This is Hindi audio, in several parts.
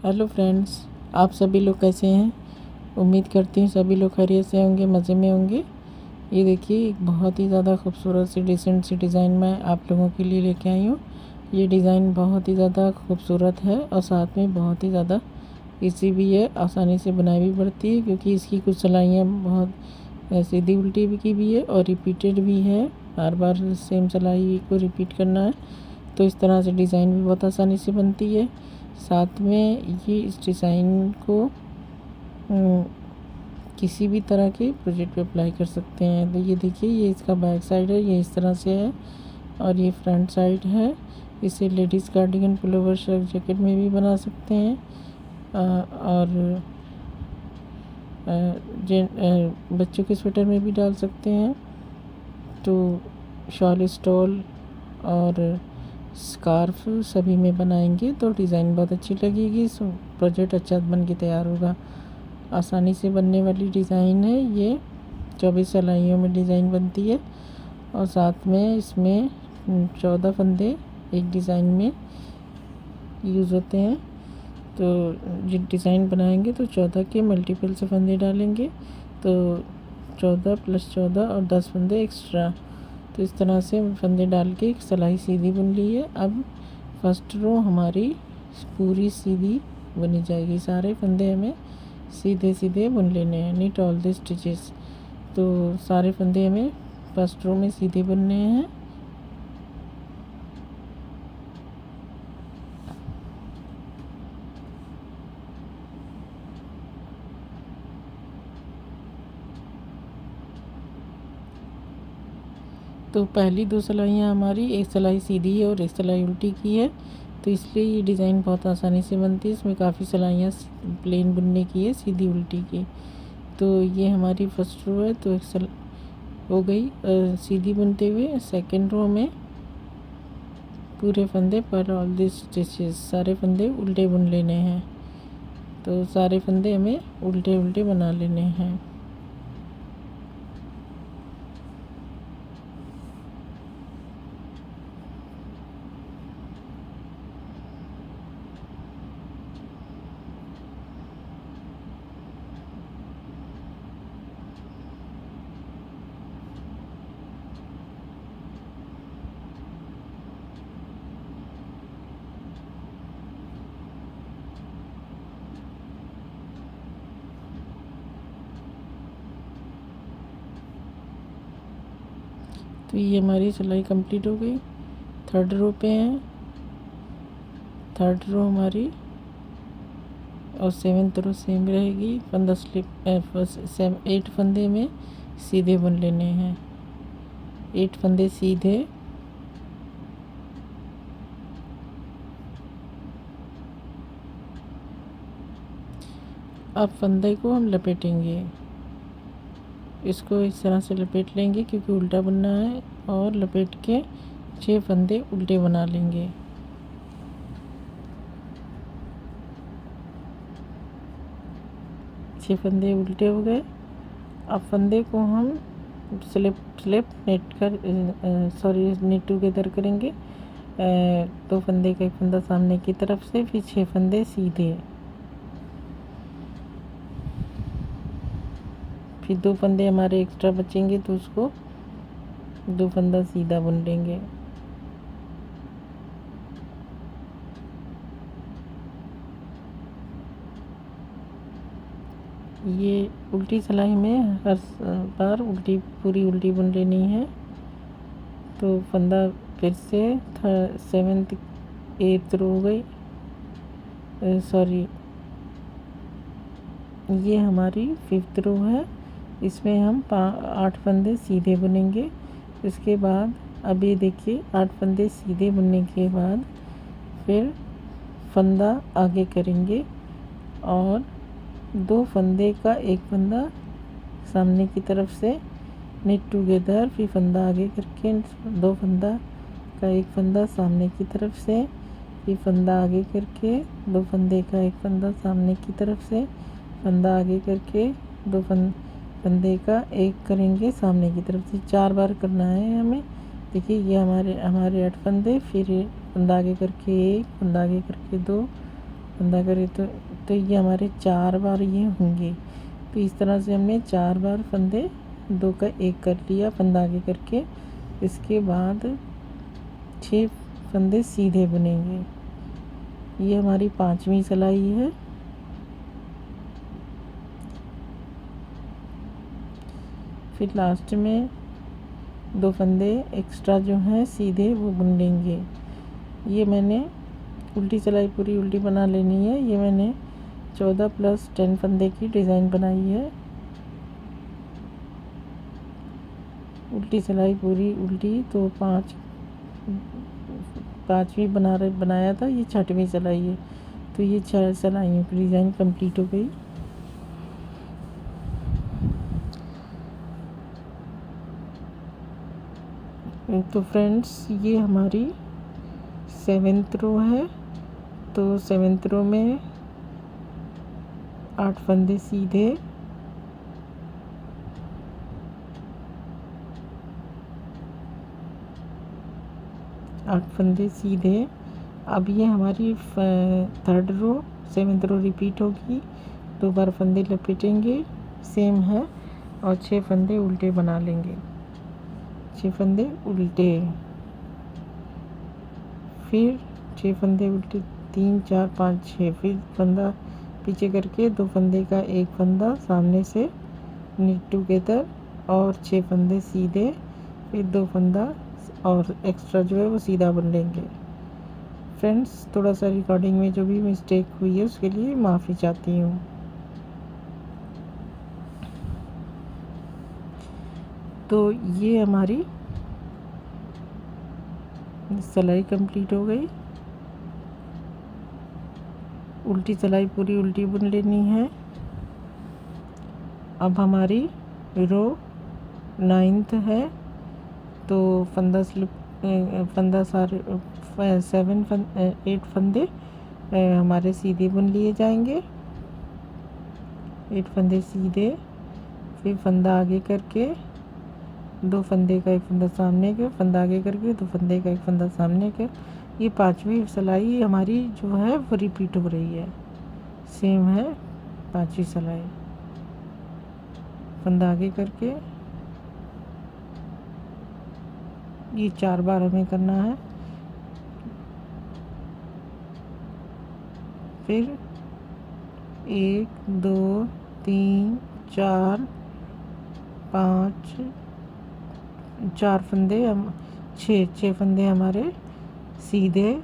हेलो फ्रेंड्स, आप सभी लोग कैसे हैं। उम्मीद करती हूँ सभी लोग खैरियत से होंगे, मज़े में होंगे। ये देखिए, एक बहुत ही ज़्यादा खूबसूरत सी डिसेंट सी डिज़ाइन मैं आप लोगों के लिए लेके आई हूँ। ये डिज़ाइन बहुत ही ज़्यादा खूबसूरत है और साथ में बहुत ही ज़्यादा इजी भी है, आसानी से बनाई भी पड़ती है क्योंकि इसकी कुछ सिलाइयाँ बहुत सीधी उल्टी भी की भी है और रिपीटेड भी है। बार बार सेम सिलाई को रिपीट करना है, तो इस तरह से डिज़ाइन भी बहुत आसानी से बनती है। साथ में ये इस डिज़ाइन को किसी भी तरह के प्रोजेक्ट पे अप्लाई कर सकते हैं। तो ये देखिए, ये इसका बैक साइड है, ये इस तरह से है और ये फ्रंट साइड है। इसे ladies cardigan, pullover, shirt, jacket में भी बना सकते हैं और बच्चों के स्वेटर में भी डाल सकते हैं। तो शॉल, स्टॉल और स्कार्फ सभी में बनाएंगे तो डिज़ाइन बहुत अच्छी लगेगी। सो प्रोजेक्ट अच्छा बन के तैयार होगा। आसानी से बनने वाली डिज़ाइन है ये। 24 सिलाइयों में डिज़ाइन बनती है और साथ में इसमें 14 फंदे एक डिज़ाइन में यूज़ होते हैं। तो जो डिज़ाइन बनाएंगे तो 14 के मल्टीपल से फंदे डालेंगे, तो 14 + 14 और 10 फंदे एक्स्ट्रा। तो इस तरह से फंदे डाल के एक सिलाई सीधी बुन ली है। अब फर्स्ट रो हमारी पूरी सीधी बुनी जाएगी। सारे फंदे हमें सीधे सीधे बुन लेने हैं, नीट ऑल द स्टिचेस। तो सारे फंदे हमें फर्स्ट रो में सीधे बुनने हैं। तो पहली 2 सिलाइयाँ हमारी, एक सिलाई सीधी है और एक सिलाई उल्टी की है, तो इसलिए ये डिज़ाइन बहुत आसानी से बनती है। इसमें काफ़ी सिलाइयाँ प्लेन बुनने की है, सीधी उल्टी की। तो ये हमारी फर्स्ट रो है, तो एक हो गई सीधी बुनते हुए। सेकंड रो में पूरे फंदे पर ऑल दिस स्टिचेस, सारे फंदे उल्टे बुन लेने हैं। तो सारे फंदे हमें उल्टे उल्टे बना लेने हैं। तो ये हमारी सिलाई कंप्लीट हो गई। थर्ड रो पे हैं, थर्ड रो हमारी और 7th रो सेम रहेगी। 15 स्लिप 8 फंदे में सीधे बुन लेने हैं, 8 फंदे सीधे। अब फंदे को हम लपेटेंगे, इसको इस तरह से लपेट लेंगे क्योंकि उल्टा बुनना है, और लपेट के 6 फंदे उल्टे बना लेंगे। छः फंदे उल्टे हो गए। अब फंदे को हम स्लिप नेट कर नेट टुगेदर करेंगे। 2 फंदे का एक फंदा सामने की तरफ से, फिर 6 फंदे सीधे, फिर 2 फंदे हमारे एक्स्ट्रा बचेंगे तो उसको 2 फंदा सीधा बुन लेंगे। ये उल्टी सिलाई में हर बार पूरी उल्टी बुन लेनी है। तो फंदा फिर से 7th 8th रो हो गई, ये हमारी 5th रो है। इसमें हम 8 फंदे सीधे बुनेंगे। इसके बाद अब ये देखिए, 8 फंदे सीधे बुनने के बाद फिर फंदा आगे करेंगे और 2 फंदे का एक फंदा सामने की तरफ से निट टुगेदर, फिर फंदा आगे करके 2 फंदा का एक फंदा सामने की तरफ से, फिर फंदा आगे करके 2 फंदे का एक फंदा सामने की तरफ से, फंदा आगे करके 2 फंदे का एक करेंगे सामने की तरफ से। 4 बार करना है हमें। देखिए, ये हमारे 8 फंदे, फिर फंदा आगे करके 1, फंदा आगे करके 2 फंदा करें तो ये हमारे 4 बार ये होंगे। तो इस तरह से हमने 4 बार फंदे 2 का 1 कर लिया फंदा आगे करके। इसके बाद 6 फंदे सीधे बुनेंगे। ये हमारी 5वीं सिलाई है। फिर लास्ट में 2 फंदे एक्स्ट्रा जो हैं सीधे वो बुन लेंगे। ये मैंने उल्टी सिलाई पूरी उल्टी बना लेनी है। ये मैंने 14 + 10 फंदे की डिज़ाइन बनाई है। उल्टी सिलाई पूरी उल्टी तो 5वीं बनाया था, ये 6वीं सिलाई है। तो ये 6 सिलाइयों की डिज़ाइन कंप्लीट हो गई। तो फ्रेंड्स ये हमारी 7th रो है। तो 7th रो में 8 फंदे सीधे, 8 फंदे सीधे। अब ये हमारी 3rd रो 7th रो रिपीट होगी। 2 बार फंदे लपेटेंगे सेम है और 6 फंदे उल्टे बना लेंगे। 6 फंदे उल्टे, फिर 6 फंदे उल्टे, 3 4 5 6। फिर फंदा पीछे करके 2 फंदे का 1 फंदा सामने से नीट टुगेदर और 6 फंदे सीधे। फिर 2 फंदा और एक्स्ट्रा जो है वो सीधा बुन लेंगे। फ्रेंड्स थोड़ा सा रिकॉर्डिंग में जो भी मिस्टेक हुई है उसके लिए माफ़ी चाहती हूँ। तो ये हमारी सिलाई कंप्लीट हो गई। उल्टी सिलाई पूरी उल्टी बुन लेनी है। अब हमारी रो 9th है। तो फंदा सारे 8 फंदे हमारे सीधे बुन लिए जाएंगे। 8 फंदे सीधे, फिर फंदा आगे करके 2 फंदे का 1 फंदा सामने के, फंदा आगे करके 2 फंदे का 1 फंदा सामने के। ये 5वीं सिलाई हमारी जो है वो रिपीट हो रही है, सेम है 5वीं सिलाई। फंदा आगे करके ये 4 बार हमें करना है। फिर 1 2 3 4 5 4 फंदे हम 6 फंदे हमारे सीधे,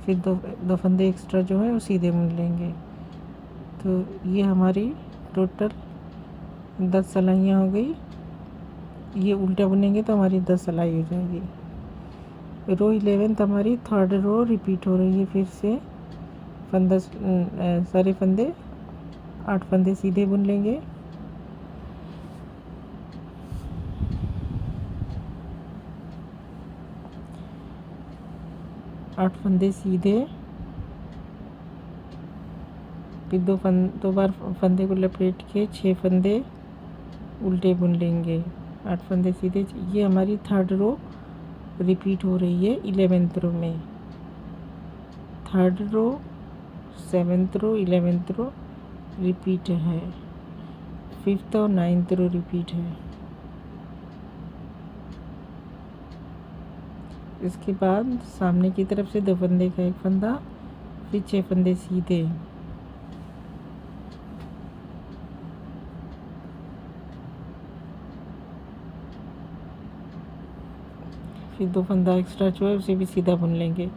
फिर 2 फंदे एक्स्ट्रा जो है वो सीधे बुन लेंगे। तो ये हमारी टोटल 10 सिलाइयाँ हो गई। ये उल्टा बुनेंगे तो हमारी 10 सिलाई हो जाएगी। रो 11th हमारी 3rd रो रिपीट हो रही है। फिर से फंदा सारे फंदे 8 फंदे सीधे बुन लेंगे। आठ फंदे सीधे, फिर 2 बार फंदे को लपेट के 6 फंदे उल्टे बुन लेंगे। 8 फंदे सीधे। ये हमारी 3rd रो रिपीट हो रही है 11th रो में। 3rd रो 7th रो 11th रो रिपीट है। 5th और 9th रो रिपीट है। इसके बाद सामने की तरफ से 2 फंदे का 1 फंदा, फिर 6 फंदे सीधे। फिर 2 फंदा एक्स्ट्रा जो है उसे भी सीधा बुन लेंगे।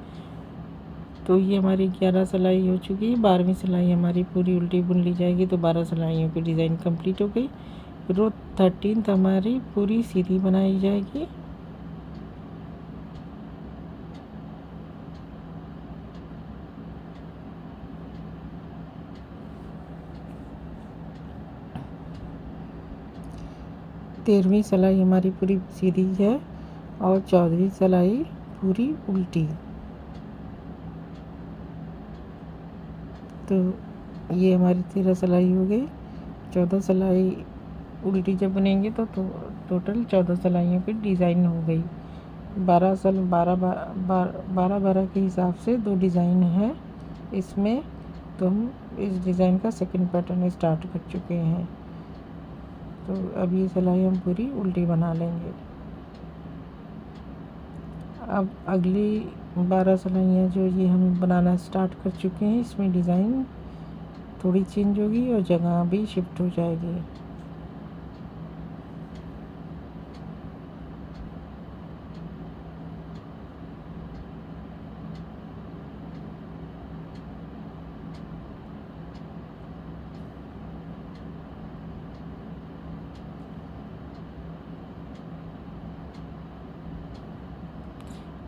तो ये हमारी 11 सिलाई हो चुकी है। 12वीं सिलाई हमारी पूरी उल्टी बुन ली जाएगी। तो 12 सिलाइयों की डिज़ाइन कंप्लीट हो गई। रो 13th हमारी पूरी सीधी बनाई जाएगी। तेरहवीं सिलाई हमारी पूरी सीधी है और 14वीं सिलाई पूरी उल्टी। तो ये हमारी 13 सिलाई हो गई। 14 सिलाई उल्टी जब बनेंगे तो टोटल 14 सिलाइयों की डिज़ाइन हो गई। 12 के हिसाब से 2 डिज़ाइन है इसमें तो हम इस डिज़ाइन का सेकंड पैटर्न स्टार्ट कर चुके हैं। तो अब ये सिलाई हम पूरी उल्टी बना लेंगे। अब अगली 12 सिलाइयाँ जो ये हम बनाना स्टार्ट कर चुके हैं, इसमें डिज़ाइन थोड़ी चेंज होगी और जगह भी शिफ्ट हो जाएगी।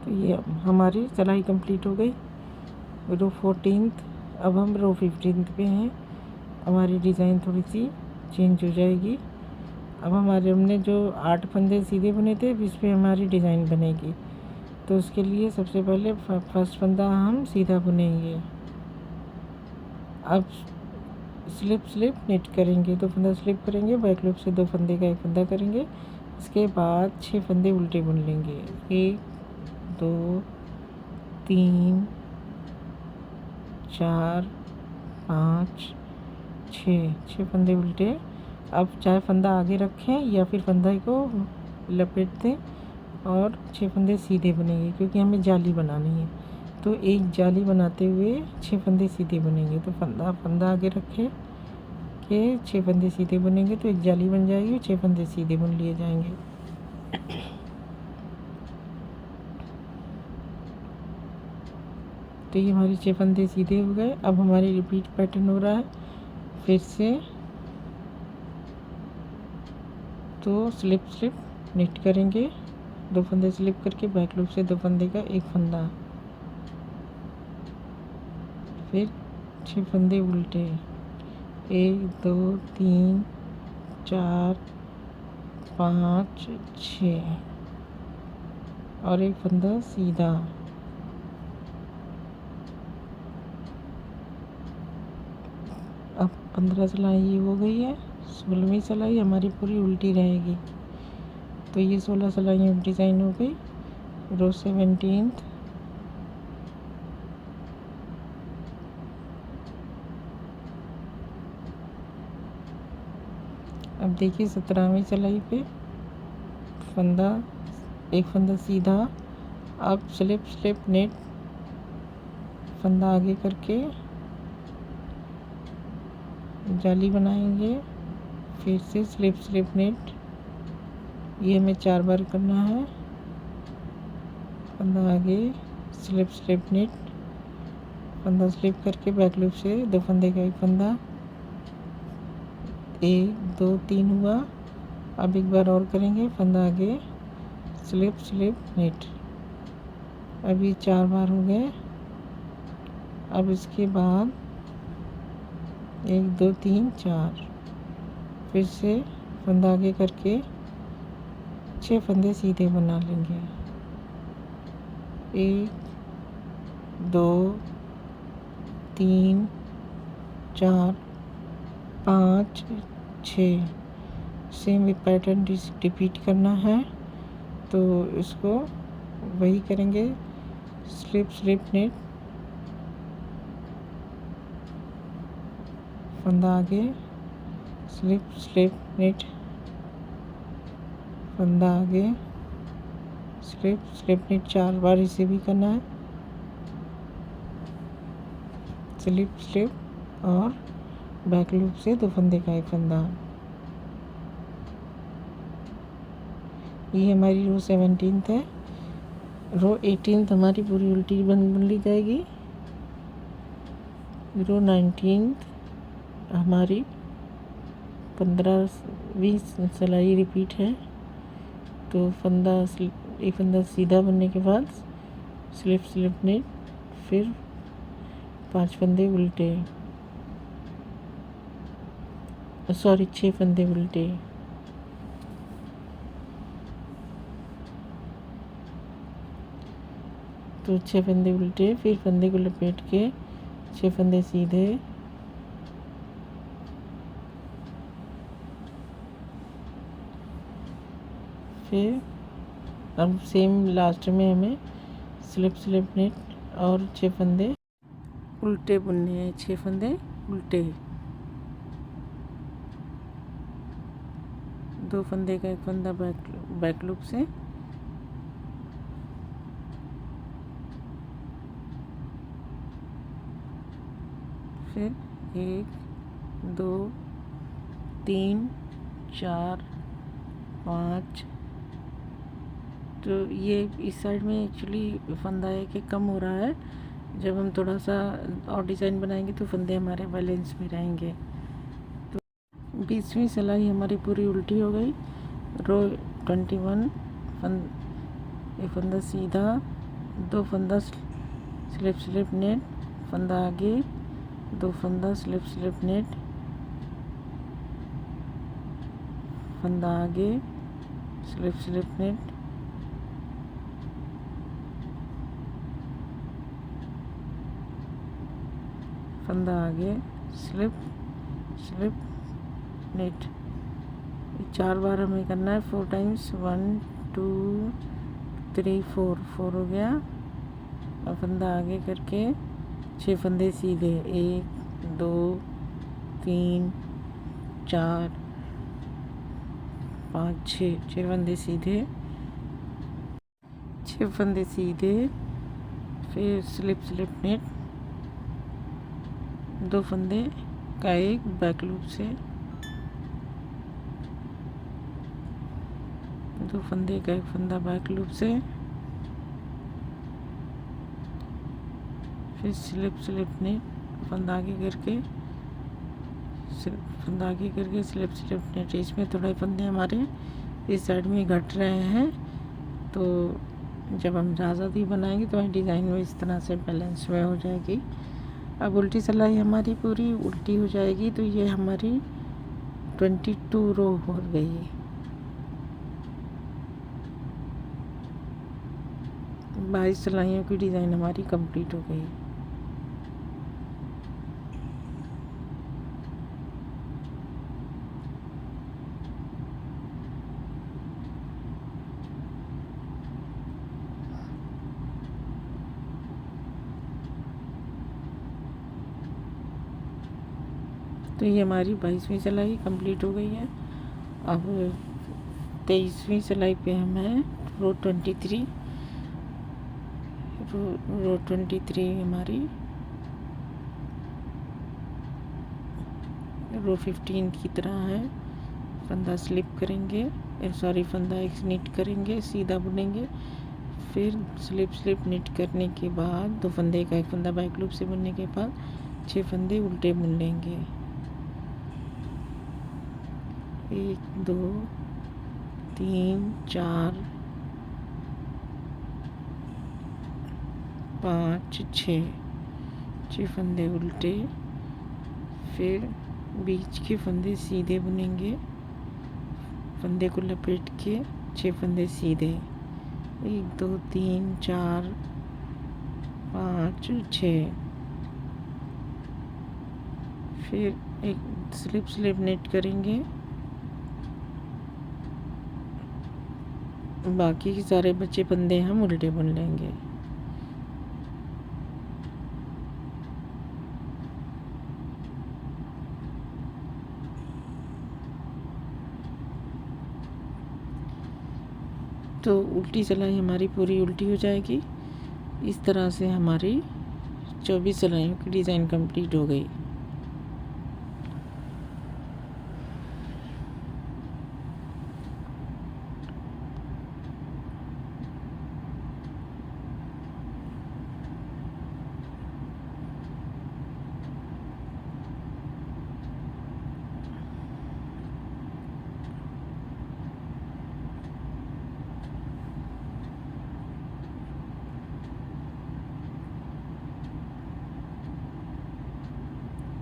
तो ये हमारी सिलाई कंप्लीट हो गई। रो 14th, अब हम रो 15th पे हैं। हमारी डिज़ाइन थोड़ी सी चेंज हो जाएगी। अब हमने जो 8 फंदे सीधे बुने थे, अब इस पर हमारी डिज़ाइन बनेगी। तो उसके लिए सबसे पहले फर्स्ट फंदा हम सीधा बुनेंगे। अब स्लिप निट करेंगे, 2 फंदा स्लिप करेंगे, बैक लूप से 2 फंदे का 1 फंदा करेंगे। इसके बाद 6 फंदे उल्टे बुन लेंगे। 1 2 3 4 5 6 फंदे उल्टे। अब चाहे फंदा आगे रखें या फिर फंदे को लपेट दें और 6 फंदे सीधे बनेंगे, क्योंकि हमें जाली बनानी है। तो एक जाली बनाते हुए 6 फंदे सीधे बनेंगे। तो फंदा आगे रखे के 6 फंदे सीधे बुनेंगे तो एक जाली बन जाएगी, 6 फंदे सीधे बुन लिए जाएंगे। तो ये हमारे 6 फंदे सीधे हो गए। अब हमारी रिपीट पैटर्न हो रहा है फिर से। तो स्लिप निट करेंगे, 2 फंदे स्लिप करके बैक लूप से 2 फंदे का 1 फंदा, फिर 6 फंदे उल्टे। 1 2 3 4 5 6 और 1 फंदा सीधा। अब 15 सिलाई हो गई है। 16वीं सिलाई हमारी पूरी उल्टी रहेगी। तो ये 16 सिलाइयाँ डिज़ाइन हो गई। रो 17th, अब देखिए 17वीं सिलाई पे एक फंदा सीधा। अब स्लिप नेट, फंदा आगे करके जाली बनाएंगे, फिर से स्लिप नेट। ये हमें 4 बार करना है। फंदा आगे, स्लिप नेट, फंदा स्लिप करके बैक लूप से 2 फंदे का 1 फंदा। 1 2 3 हुआ। अब एक बार और करेंगे, फंदा आगे, स्लिप नेट। अब ये 4 बार हो गए। अब इसके बाद 1 2 3 4 फिर से फंदा आगे करके 6 फंदे सीधे बना लेंगे। 1 2 3 4 5 6 सेम पैटर्न रिपीट करना है। तो इसको वही करेंगे, स्लिप नेट, फंदा आगे, स्लिप नेट, फंदा आगे, स्लिप नेट 4 बार इसे भी करना है। स्लिप और बैक लूप से 2 फंदे का 1 फंदा। ये हमारी रो 17th है। रो 18th हमारी पूरी उल्टी बन ली जाएगी। रो 19th हमारी 15वीं सिलाई रिपीट है। तो एक फंदा सीधा बनने के बाद स्लिप नेट, फिर 5 फंदे उल्टे, 6 फंदे उल्टे। तो 6 फंदे उल्टे, फिर फंदे को लपेट के 6 फंदे सीधे, फिर अब सेम लास्ट में हमें स्लिप नेट और 6 फंदे उल्टे बुनने हैं, 6 फंदे उल्टे, 2 फंदे का एक फंदा बैक लूप से, फिर 1 2 3 4 5। तो ये इस साइड में एक्चुअली फंदा है कि कम हो रहा है, जब हम थोड़ा सा और डिज़ाइन बनाएंगे तो फंदे हमारे बैलेंस में रहेंगे। तो 20वीं सिलाई हमारी पूरी उल्टी हो गई। रो 21 एक फंदा सीधा, 2 फंदा स्लिप नेट, फंदा आगे, 2 फंदा स्लिप नेट, फंदा आगे, स्लिप नेट, फंदा आगे, स्लिप नेट। 4 बार हमें करना है, 4 टाइम्स, 1 2 3 4 4 हो गया। और फंदा आगे करके 6 फंदे सीधे, 1 2 3 4 5 6 फंदे सीधे, 6 फंदे सीधे, फिर स्लिप नेट, 2 फंदे का एक बैक लूप से, 2 फंदे का एक फंदा बैक लूप से, फिर स्लिप नेट, फंदा आगे करके स्लिप नेट। इसमें थोड़े फंदे हमारे इस साइड में घट रहे हैं, तो जब हम ज़्यादा बनाएंगे तो डिज़ाइन में इस तरह से बैलेंस में हो जाएगी। अब उल्टी सिलाई हमारी पूरी उल्टी हो जाएगी, तो ये हमारी 22 रो हो गई। 22 सिलाइयों की डिज़ाइन हमारी कंप्लीट हो गई। तो ये हमारी 22वीं सिलाई कंप्लीट हो गई है। अब 23वीं सिलाई पे हम हैं, रो 23। रो 23 हमारी रो 15 की तरह है। फंदा स्लिप करेंगे, फंदा एक निट करेंगे, सीधा बुनेंगे, फिर स्लिप निट करने के बाद 2 फंदे का एक फंदा बैक लूप से बुनने के बाद 6 फंदे उल्टे बुन लेंगे। 1 2 3 4 5 6 फंदे उल्टे, फिर बीच के फंदे सीधे बुनेंगे, फंदे को लपेट के 6 फंदे सीधे, 1 2 3 4 5 6। फिर एक स्लिप नेट करेंगे, बाकी के सारे बचे फंदे हम उल्टे बुन लेंगे। तो उल्टी सिलाई हमारी पूरी उल्टी हो जाएगी। इस तरह से हमारी 24 सिलाइयों की डिज़ाइन कंप्लीट हो गई।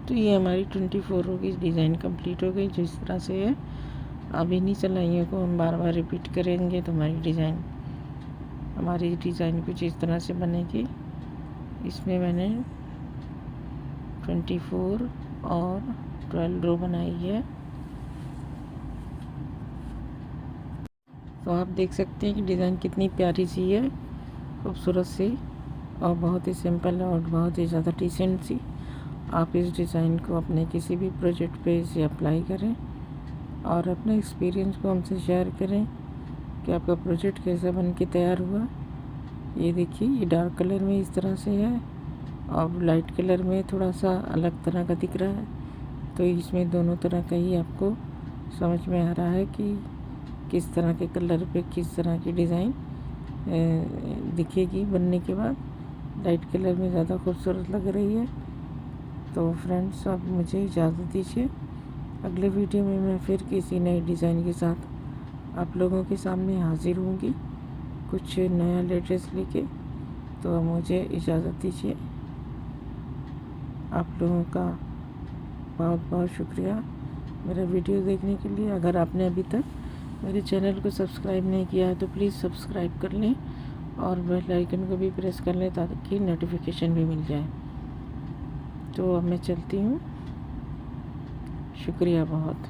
तो ये हमारी 24 रो की डिज़ाइन कंप्लीट हो गई, जिस तरह से है। अब इन्हीं सिलाइयों को हम बार बार रिपीट करेंगे तो हमारी डिज़ाइन कुछ इस तरह से बनेगी। इसमें मैंने 24 और 12 रो बनाई है। तो आप देख सकते हैं कि डिज़ाइन कितनी प्यारी सी है, खूबसूरत सी। और बहुत ही सिंपल और बहुत ही ज़्यादा डिसेंट सी। आप इस डिज़ाइन को अपने किसी भी प्रोजेक्ट पे इसे अप्लाई करें और अपने एक्सपीरियंस को हमसे शेयर करें कि आपका प्रोजेक्ट कैसा बन के तैयार हुआ। ये देखिए, ये डार्क कलर में इस तरह से है और लाइट कलर में थोड़ा सा अलग तरह का दिख रहा है। तो इसमें दोनों तरह का ही आपको समझ में आ रहा है कि किस तरह के कलर पे किस तरह की डिज़ाइन दिखेगी बनने के बाद। लाइट कलर में ज़्यादा खूबसूरत लग रही है। तो फ्रेंड्स, अब मुझे इजाज़त दीजिए। अगले वीडियो में मैं फिर किसी नए डिज़ाइन के साथ आप लोगों के सामने हाजिर होंगी, कुछ नया लेटेस्ट लेके। तो मुझे इजाज़त दीजिए। आप लोगों का बहुत बहुत शुक्रिया मेरा वीडियो देखने के लिए। अगर आपने अभी तक मेरे चैनल को सब्सक्राइब नहीं किया है तो प्लीज़ सब्सक्राइब कर लें और बेल आइकन को भी प्रेस कर लें ताकि नोटिफिकेशन भी मिल जाए। तो अब मैं चलती हूँ। शुक्रिया बहुत।